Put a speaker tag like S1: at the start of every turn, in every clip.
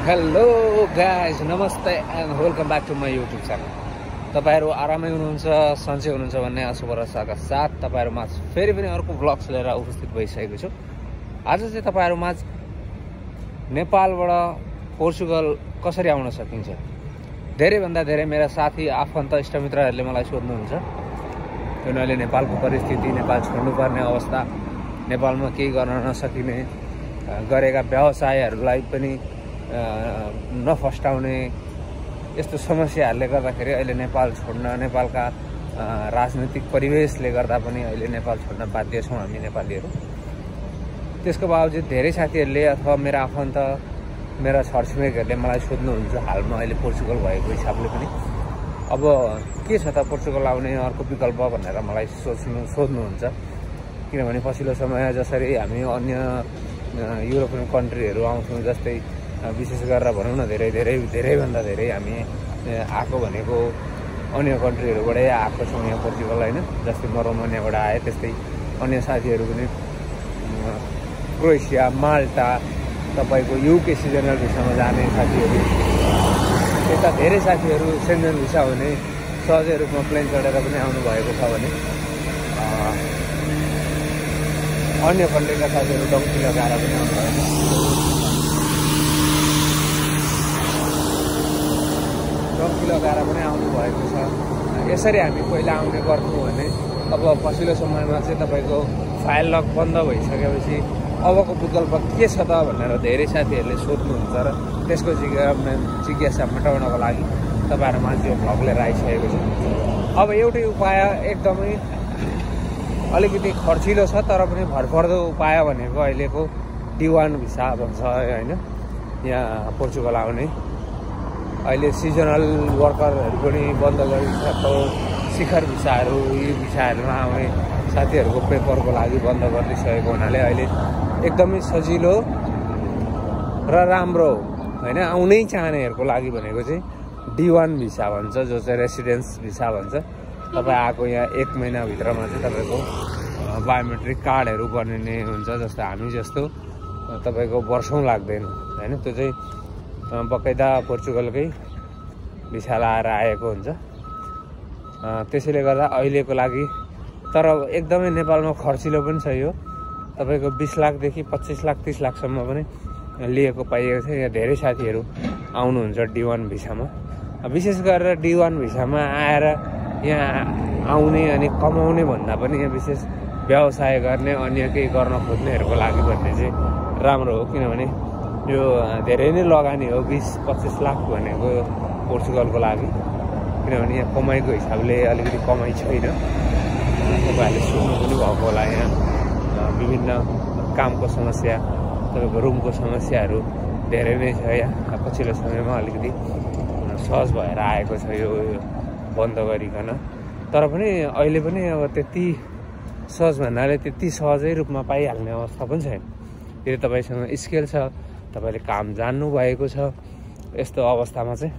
S1: Hello guys, नमस्ते and welcome back to my YouTube channel. तपाईहरु आरामै हुनुहुन्छ, सन्चै हुनुहुन्छ भन्ने आशा भरोसाका साथ तपाईहरुमा फेरि पनि अर्को भ्लग्स लिएर उपस्थित भइसकेको छु। आज चाहिँ तपाईहरुमा नेपालबाट पोर्चुगल कसरी आउन सकिन्छ, धेरैभन्दा धेरै मेरा साथी आफन्त इष्टमित्रहरूले मलाई सोध्नुहुन्छ। किनभने नेपालको परिस्थिति, नेपाल छोड्नुपर्ने अवस्था, नेपालमा केही गर्न नसकिने, गरेका व्यवसायहरूलाई पनि नफस्टाउने यस्तो समस्याहरूले गर्दाखेरि अहिले नेपाल छोड्न, नेपालका राजनीतिक परिवेशले गर्दा पनि अहिले नेपाल छोड्न बाध्य छौँ हामी नेपालीहरू। त्यसको बावजुद धेरै साथीहरूले अथवा मेरा आफन्त, मेरा छरछिमेकहरूले मलाई सोध्नुहुन्छ हालमा अहिले पोर्चुगल भएको हिसाबले पनि, अब के छ त पोर्चुगल आउने अर्को विकल्प भनेर मलाई सोध्नुहुन्छ। किनभने पछिल्लो समय जसरी हामी अन्य युरोपियन कन्ट्रीहरू आउँछौँ, जस्तै विशेष गरेर भनौँ न धेरैभन्दा धेरै हामी आएको भनेको अन्य कन्ट्रीहरूबाटै आएको छौँ यहाँ पोर्चुगल, होइन। जस्तै म रोमानियाबाट आएँ, त्यस्तै अन्य साथीहरू पनि क्रोएसिया, माल्टा, तपाईँको युके सिजनल भिसामा जाने साथीहरू, यता धेरै साथीहरू सेन्जन भिसा हुने सहजै रूपमा प्लेन चढेर पनि आउनुभएको छ भने अन्य कन्ट्रीका साथीहरू डङ्की लगाएर पनि आउनुभएको छ। डङ्की लगाएर पनि आउनुभएको छ। यसरी हामी पहिला आउने गर्थ्यौँ भने अब पछिल्लो समयमा चाहिँ तपाईँको फाइल लक बन्द भइसकेपछि अबको विकल्प के छ त भनेर धेरै साथीहरूले सोध्नुहुन्छ र त्यसको जिज्ञासा मेटाउनको लागि तपाईँहरूमा यो भ्लग लिएर आइसकेको छु। अब एउटै उपाय, एकदमै अलिकति खर्चिलो छ तर पनि भरपर्दो उपाय भनेको अहिलेको D1 भिसा भन्छ, होइन। यहाँ पोर्चुगल आउने अहिले सिजनल वर्करहरू पनि बन्द गरिसकेको, शिखर भिसाहरू, यी भिसाहरूमा आउने साथीहरूको पेपरको लागि बन्द गरिदिइसकेको हुनाले अहिले एकदमै सजिलो र राम्रो, होइन। आउनै चाहनेहरूको लागि भनेको चाहिँ D1 भिसा भन्छ, जो चाहिँ रेसिडेन्स भिसा भन्छ। तपाईँ आएको यहाँ 1 महिनाभित्रमा चाहिँ तपाईँको बायोमेट्रिक कार्डहरू बनिने हुन्छ। जस्तो हामी जस्तो तपाईँको वर्षौँ लाग्दैन, होइन। त्यो चाहिँ बकाइदा पोर्चुगलकै भिसा लाएर आएको हुन्छ। त्यसैले गर्दा अहिलेको लागि, तर एकदमै नेपालमा खर्चिलो पनि छ यो। तपाईँको 20 लाखदेखि 25 लाख 30 लाखसम्म पनि लिएको पाइएको छ। यहाँ धेरै साथीहरू आउनुहुन्छ D1 भिसामा। विशेष गरेर D1 भिसामा आएर यहाँ आउने अनि कमाउने भन्दा पनि यहाँ विशेष व्यवसाय गर्ने, अन्य केही गर्न खोज्नेहरूको लागि भन्ने चाहिँ राम्रो हो। किनभने यो धेरै नै लगानी हो 20-25 लाख भनेको पोर्चुगलको लागि। किनभने यहाँ कमाइको हिसाबले अलिकति कमाइ छैन। तपाईँहरूले सुन्नु पनि भएको होला, यहाँ विभिन्न कामको समस्या, तपाईँको रुमको समस्याहरू धेरै नै छ। यहाँ पछिल्लो समयमा अलिकति सहज भएर आएको छ यो बन्द गरिकन। तर पनि अहिले पनि अब त्यति सहज भन्नाले त्यति सहजै रूपमा पाइहाल्ने अवस्था पनि छैन। फेरि तपाईँसँग स्किल छ, तपाईँले काम जान्नु भएको छ, यस्तो अवस्थामा चाहिँ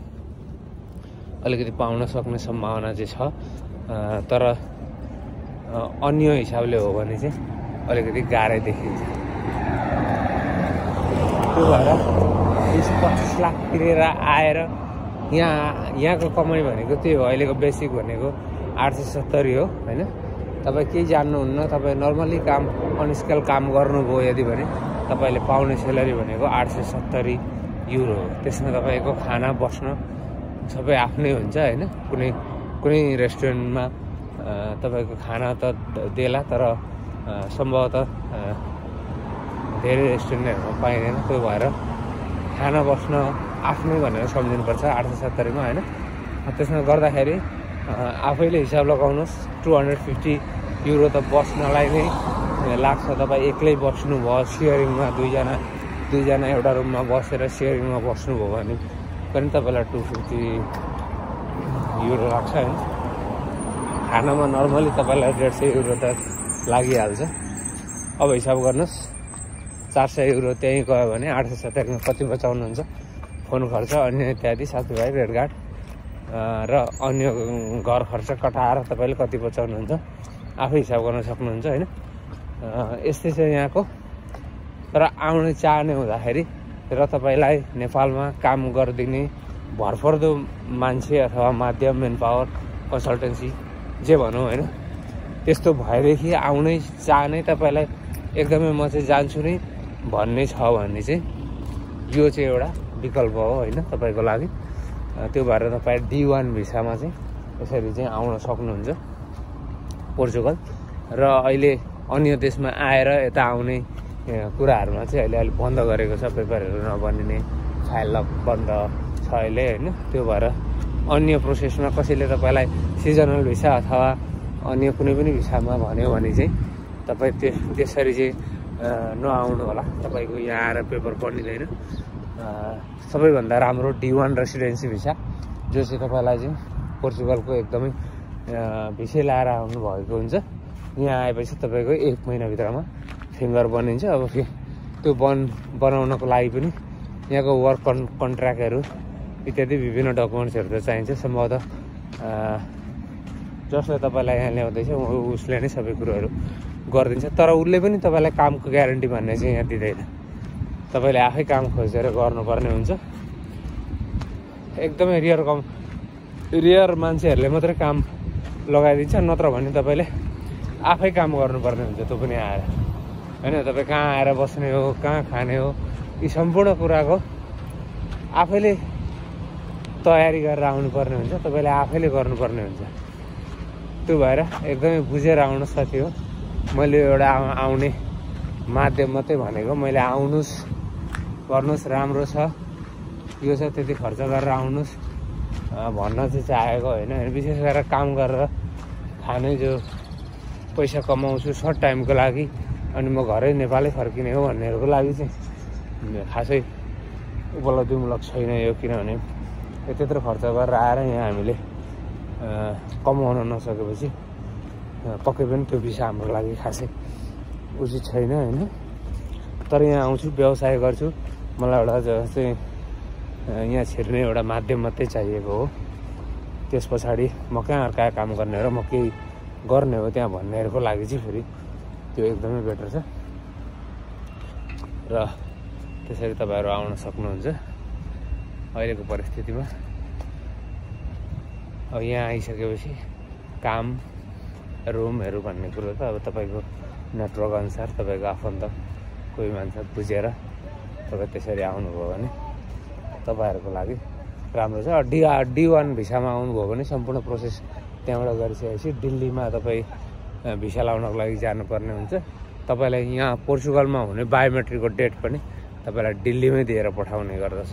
S1: अलिकति पाउन सक्ने सम्भावना चाहिँ छ। तर अन्य हिसाबले हो भने चाहिँ अलिकति गाह्रै देखिन्छ। त्यो भएर 20-25 लाख तिरेर आएर यहाँको कमाइ भनेको त्यही हो। अहिलेको बेसिक भनेको 870 हो, होइन। तपाईँ केही जान्नुहुन्न, तपाईँ नर्मली काम, अनस्किल काम गर्नुभयो यदि भने तपाईँले पाउने सेलरी भनेको 870 युरो हो। त्यसमा तपाईँको खाना बस्न सबै आफ्नै हुन्छ, होइन। कुनै रेस्टुरेन्टमा तपाईँको खाना त देला, तर सम्भवतः धेरै रेस्टुरेन्टहरूमा पाइँदैन। त्यो भएर खाना बस्न आफ्नै भनेर सम्झिनुपर्छ 870 मा, होइन। त्यसमा गर्दाखेरि आफैले हिसाब लगाउनुहोस्, 250 युरो त बस्नलाई नै लाग्छ। तपाईँ एक्लै बस्नुभयो, सेयरिङमा दुईजना एउटा रुममा बसेर सेयरिङमा बस्नुभयो भने पनि तपाईँलाई 250 युरो लाग्छ, होइन। खानामा नर्मली तपाईँलाई 150 युरो त लागिहाल्छ। अब हिसाब गर्नुहोस्, 400 युरो त्यहीँ गयो भने 870 मा कति बचाउनुहुन्छ? फोन खर्च, अन्य इत्यादि, साथीभाइ, भेटघाट र अन्य घर खर्च कटाएर तपाईँले कति बचाउनुहुन्छ आफै हिसाब गर्न सक्नुहुन्छ, होइन। यस्तै छ यहाँको। तर आउन चाहने हुँदाखेरि र तपाईँलाई नेपालमा काम गरिदिने भरपर्दो मान्छे अथवा माध्यम मेन पावर कन्सल्टेन्सी जे भनौँ होइन, त्यस्तो भएदेखि आउनै चाहनै तपाईँलाई एकदमै म चाहिँ जान्छु नै भन्ने छ भने चाहिँ यो चाहिँ एउटा विकल्प हो होइन तपाईँको लागि। त्यो भएर तपाईँ D1 भिसामा चाहिँ यसरी चाहिँ आउन सक्नुहुन्छ पोर्चुगल। र अहिले अन्य देशमा आएर यता आउने कुराहरूमा चाहिँ अहिले अलिक बन्द गरेको छ, पेपरहरू नबनिने, फाइल लक बन्द छ अहिले होइन। त्यो भएर अन्य प्रोसेसमा कसैले तपाईँलाई सिजनल भिसा अथवा अन्य कुनै पनि भिसामा भन्यो भने चाहिँ तपाईँ त्यसरी चाहिँ नआउनु होला। तपाईँको यहाँ आएर पेपर बनिँदैन। सबैभन्दा राम्रो D1 रेसिडेन्सी भिसा, जो चाहिँ तपाईँलाई चाहिँ पोर्चुगलको एकदमै भिसै लाएर आउनु भएको हुन्छ। यहाँ आएपछि तपाईँको 1 महिनाभित्रमा फिङ्गर बनिन्छ। अब त्यो बनाउनको लागि पनि यहाँको वर्क कन्ट्र्याक्टहरू इत्यादि विभिन्न डकुमेन्ट्सहरू त चाहिन्छ। सम्भवतः जसले तपाईँलाई यहाँ ल्याउँदैछ उसले नै सबै कुरोहरू गरिदिन्छ। तर उसले पनि तपाईँलाई कामको ग्यारेन्टी भन्ने चाहिँ यहाँ दिँदैन। तपाईँले आफै काम खोजेर गर्नुपर्ने हुन्छ। एकदमै रियर मान्छेहरूले मात्रै काम लगाइदिन्छ, नत्र भने तपाईँले आफै काम गर्नुपर्ने हुन्छ। त्यो पनि आएर होइन, तपाईँ कहाँ आएर बस्ने हो, कहाँ खाने हो, यी सम्पूर्ण कुराको आफैले तयारी गरेर आउनुपर्ने हुन्छ। तपाईँले आफैले गर्नुपर्ने हुन्छ। त्यो भएर एकदमै बुझेर आउनु साथी हो। मैले एउटा आउने माध्यम मात्रै भनेको, मैले आउनुहोस् गर्नुहोस् राम्रो छ यो छ त्यति खर्च गरेर आउनुहोस् भन्न चाहिँ चाहेको होइन। विशेष गरेर काम गरेर खाने जो पैसा कमाउँछु सर्ट टाइमको लागि अनि म घरै नेपालै फर्किने हो भन्नेहरूको लागि चाहिँ खासै उपलब्धिमूलक छैन यो। किनभने त्यत्रो खर्च गरेर आएर यहाँ हामीले कमाउन नसकेपछि पक्कै पनि त्यो भिसा हाम्रो लागि खासै उचित छैन होइन। तर यहाँ आउँछु, व्यवसाय गर्छु, मलाई एउटा चाहिँ यहाँ छिर्ने एउटा माध्यम मात्रै चाहिएको हो। त्यस पछाडि म कहाँ अर्का काम गर्ने र म केही गर्ने हो त्यहाँ भन्नेहरूको लागि चाहिँ फेरि त्यो एकदमै बेटर छ। र त्यसरी तपाईँहरू आउन सक्नुहुन्छ अहिलेको परिस्थितिमा। अब यहाँ आइसकेपछि काम रुमहरू भन्ने कुरो त अब तपाईँको नेटवर्क अनुसार तपाईँको आफन्त कोही मान्छे बुझेर तपाईँ त्यसरी आउनुभयो भने तपाईँहरूको लागि राम्रो छ। D1 भिसामा आउनुभयो भने सम्पूर्ण प्रोसेस त्यहाँबाट गरिसकेपछि दिल्लीमा तपाईँ भिसा लाउनको लागि जानुपर्ने हुन्छ। तपाईँलाई यहाँ पोर्चुगलमा हुने बायोमेट्रिकको डेट पनि तपाईँलाई दिल्लीमै दिएर पठाउने गर्दछ।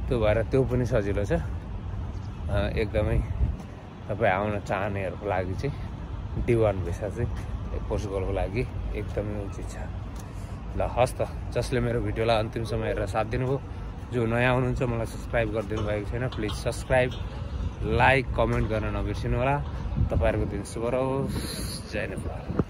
S1: त्यो भएर त्यो पनि सजिलो छ। एकदमै तपाईँ आउन चाहनेहरूको लागि चाहिँ D1 भिसा चाहिँ पोर्चुगलको लागि एकदमै उचित छ। ल हस् त, जसले मेरो भिडियोलाई अन्तिमसम्म हेरेर साथ दिनुभयो, जो नयाँ हुनुहुन्छ मलाई सब्सक्राइब गरिदिनु भएको छैन, प्लिज सब्सक्राइब, लाइक, कमेन्ट गर्न नबिर्सिनु होला। तपाईँहरूको दिन शुभ रहोस्। जय नेपाल।